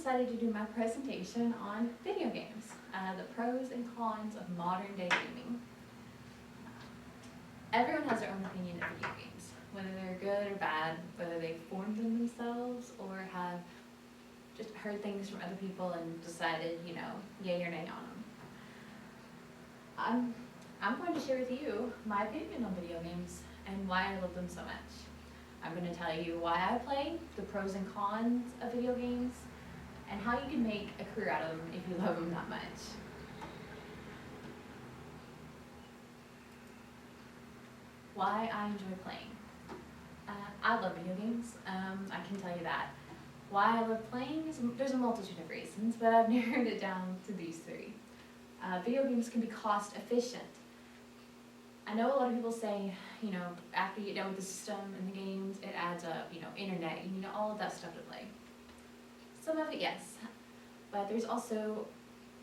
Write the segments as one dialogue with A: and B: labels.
A: decided to do my presentation on video games, the pros and cons of modern day gaming. Everyone has their own opinion of video games, whether they're good or bad, whether they formed them themselves or have just heard things from other people and decided, yay or nay on them. I'm going to share with you my opinion on video games and why I love them so much. I'm going to tell you why I play, the pros and cons of video games, and how you can make a career out of them if you love them that much. Why I enjoy playing. I love video games, I can tell you that. Why I love playing is there's a multitude of reasons, but I've narrowed it down to these three. Video games can be cost efficient. I know a lot of people say, after you get done with the system and the games, it adds up, internet, you need all of that stuff to play. Some of it, yes, but there's also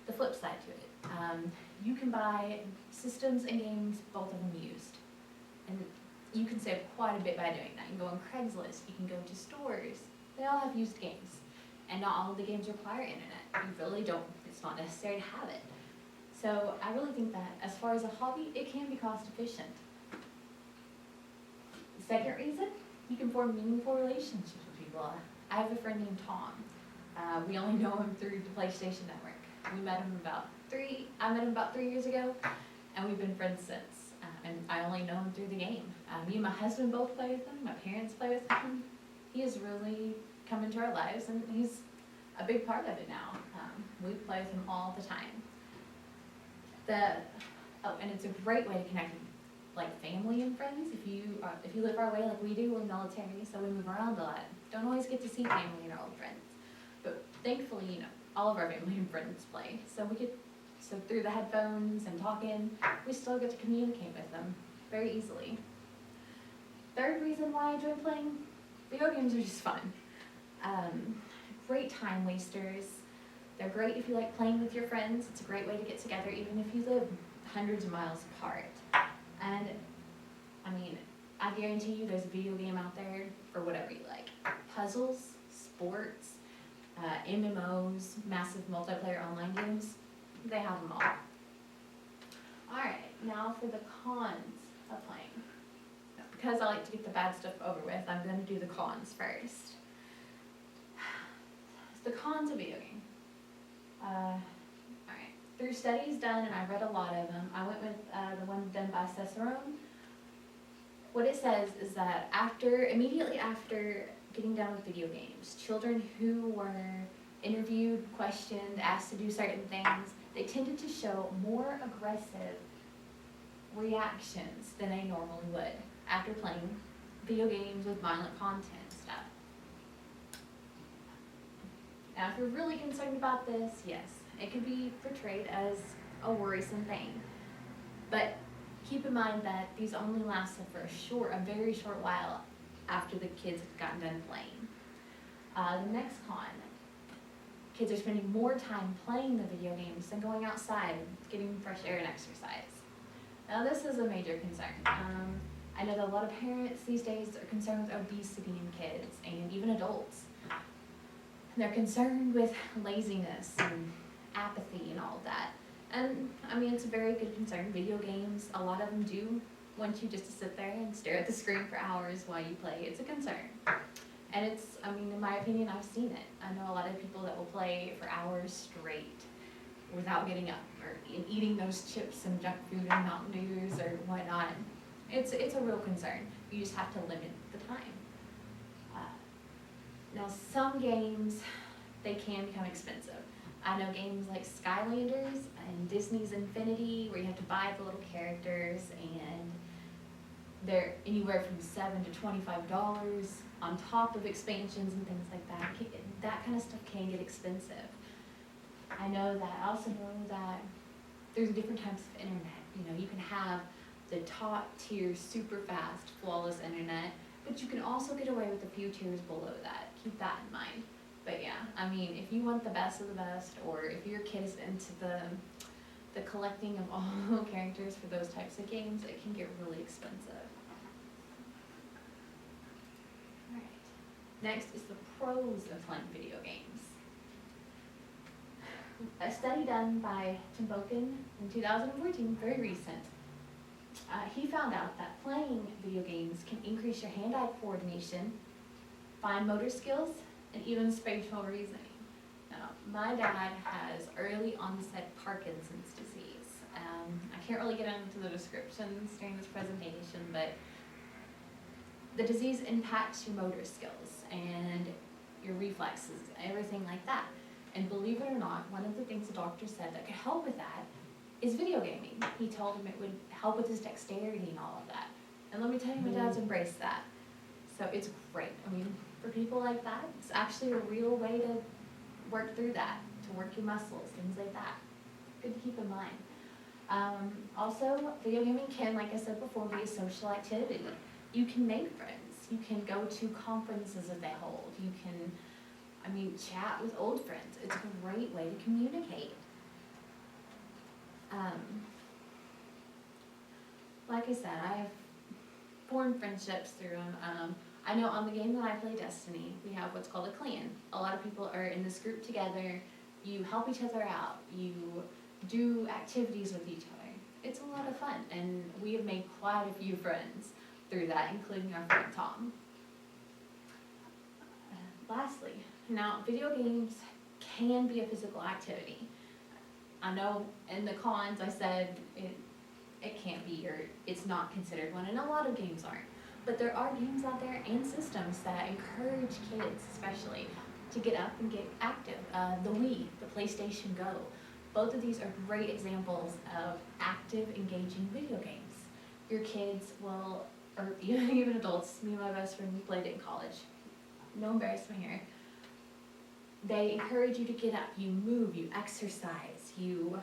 A: the flip side to it. You can buy systems and games, both of them used, and you can save quite a bit by doing that. You can go on Craigslist, you can go to stores, they all have used games, and not all of the games require internet. You really don't, it's not necessary to have it. So I really think that as far as a hobby, it can be cost efficient. The second reason, you can form meaningful relationships with people. I have a friend named Tom. We only know him through the PlayStation Network. I met him about 3 years ago, and we've been friends since. And I only know him through the game. Me and my husband both play with him, my parents play with him. He has really come into our lives, and he's a big part of it now. We play with him all the time. And it's a great way to connect with like family and friends. If you live our way like we do, we're military, so we move around a lot. Don't always get to see family and our old friends, but thankfully, all of our family and friends play. So through the headphones and talking, we still get to communicate with them very easily. Third reason why I enjoy playing video games are just fun. Great time wasters. They're great if you like playing with your friends. It's a great way to get together, even if you live hundreds of miles apart. And I guarantee you there's a video game out there for whatever you like. Puzzles, sports, MMOs, massive multiplayer online games, they have them all. Alright, now for the cons of playing. Because I like to get the bad stuff over with, I'm going to do the cons first. The cons of video games. Alright, through studies done, and I read a lot of them, I went with the one done by Cicerone. What it says is that immediately after getting done with video games, children who were interviewed, questioned, asked to do certain things, they tended to show more aggressive reactions than they normally would after playing video games with violent content and stuff. Now, if you're really concerned about this, yes, it can be portrayed as a worrisome thing. But keep in mind that these only lasted for a very short while after the kids have gotten done playing. The next con, kids are spending more time playing the video games than going outside and getting fresh air and exercise. Now, this is a major concern. I know that a lot of parents these days are concerned with obesity in kids and even adults. They're concerned with laziness and apathy and all of that. And it's a very good concern. Video games, a lot of them do want you just to sit there and stare at the screen for hours while you play. It's a concern. And in my opinion, I've seen it. I know a lot of people that will play for hours straight without getting up or eating those chips and junk food and Mountain Dews or whatnot. It's a real concern. You just have to limit the time. Now, some games, they can become expensive. I know games like Skylanders and Disney's Infinity, where you have to buy the little characters, and they're anywhere from $7 to $25 on top of expansions and things like that. That kind of stuff can get expensive. I also know that there's different types of internet. You can have the top tier, super fast, flawless internet, but you can also get away with a few tiers below that. Keep that in mind. But yeah, if you want the best of the best, or if your kid is into the collecting of all the characters for those types of games, it can get really expensive. Alright. Next is the pros of playing video games. A study done by Timbokin in 2014, very recent, he found out that playing video games can increase your hand-eye coordination, fine motor skills, and even spatial reasoning. Now, my dad has early onset Parkinson's disease. I can't really get into the descriptions during this presentation, but the disease impacts your motor skills and your reflexes, everything like that. And believe it or not, one of the things the doctor said that could help with that is video gaming. He told him it would help with his dexterity and all of that. And let me tell you, my dad's embraced that. So it's great. I mean, for people like that, it's actually a real way to work through that, to work your muscles, things like that. Good to keep in mind. Also, video gaming can, like I said before, be a social activity. You can make friends. You can go to conferences that they hold. You can, chat with old friends. It's a great way to communicate. Like I said, I have formed friendships through them. I know on the game that I play, Destiny, we have what's called a clan. A lot of people are in this group together. You help each other out. You do activities with each other. It's a lot of fun, and we have made quite a few friends through that, including our friend Tom. Lastly, now video games can be a physical activity. I know in the cons I said it can't be, or it's not considered one, and a lot of games aren't. But there are games out there and systems that encourage kids, especially, to get up and get active. The Wii, the PlayStation Go, both of these are great examples of active, engaging video games. Your kids will, or even adults, me and my best friend, we played it in college. No embarrassment here. They encourage you to get up, you move, you exercise, you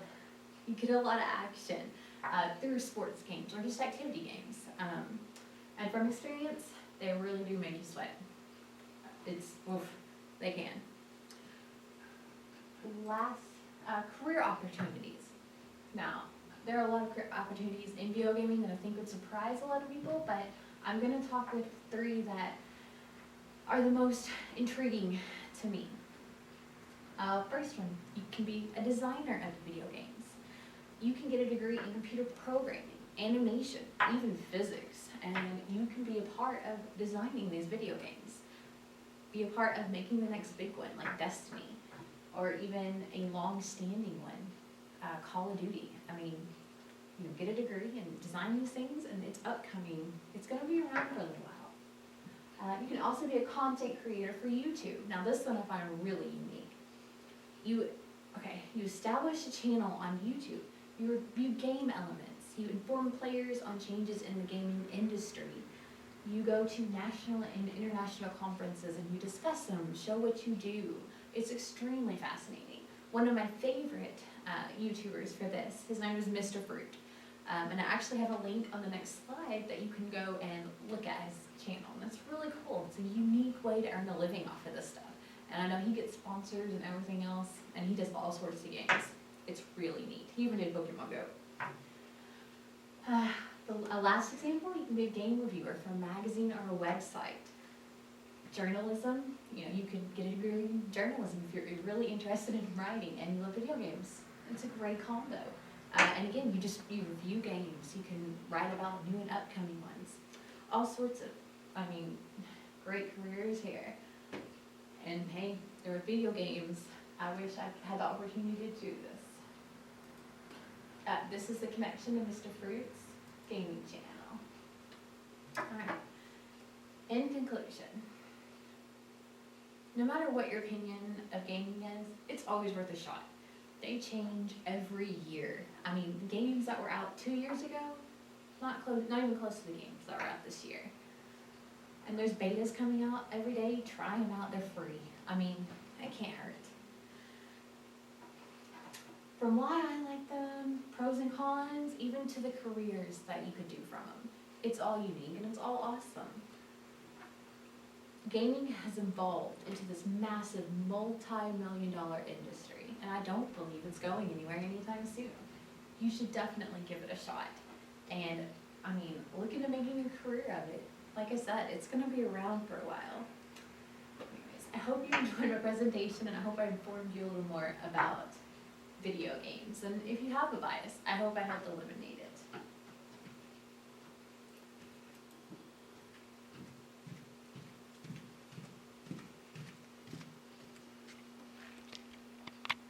A: get a lot of action through sports games or just activity games. And from experience, they really do make you sweat. They can. Last, career opportunities. Now, there are a lot of career opportunities in video gaming that I think would surprise a lot of people, but I'm going to talk with 3 that are the most intriguing to me. First one, you can be a designer of video games. You can get a degree in computer programming, animation, even physics, and you can be a part of designing these video games. Be a part of making the next big one, like Destiny, or even a long-standing one, Call of Duty. Get a degree and design these things, and it's upcoming. It's going to be around for a little while. You can also be a content creator for YouTube. Now, this one I find really unique. You establish a channel on YouTube. You review game elements. You inform players on changes in the gaming industry. You go to national and international conferences and you discuss them, show what you do. It's extremely fascinating. One of my favorite YouTubers for this, his name is Mr. Fruit. And I actually have a link on the next slide that you can go and look at his channel. And it's really cool. It's a unique way to earn a living off of this stuff. And I know he gets sponsored and everything else, and he does all sorts of games. It's really neat. He even did Pokemon Go. The last example, you can be a game reviewer for a magazine or a website. Journalism, you could get a degree in journalism if you're really interested in writing and you love video games. It's a great combo. And again, you review games. You can write about new and upcoming ones. All sorts of, great careers here. And hey, there were video games. I wish I had the opportunity to do this. This is the connection to Mr. Fruit's gaming channel. Alright, in conclusion, no matter what your opinion of gaming is, it's always worth a shot. They change every year. The games that were out 2 years ago, not even close to the games that were out this year. And there's betas coming out every day. Try them out, they're free. It can't hurt. From why I like them, pros and cons, even to the careers that you could do from them. It's all unique and it's all awesome. Gaming has evolved into this massive multi-million-dollar industry, and I don't believe it's going anywhere anytime soon. You should definitely give it a shot. And, look into making a career of it. Like I said, it's going to be around for a while. Anyways, I hope you enjoyed my presentation, and I hope I informed you a little more about video games. And if you have a bias, I hope I helped eliminate it.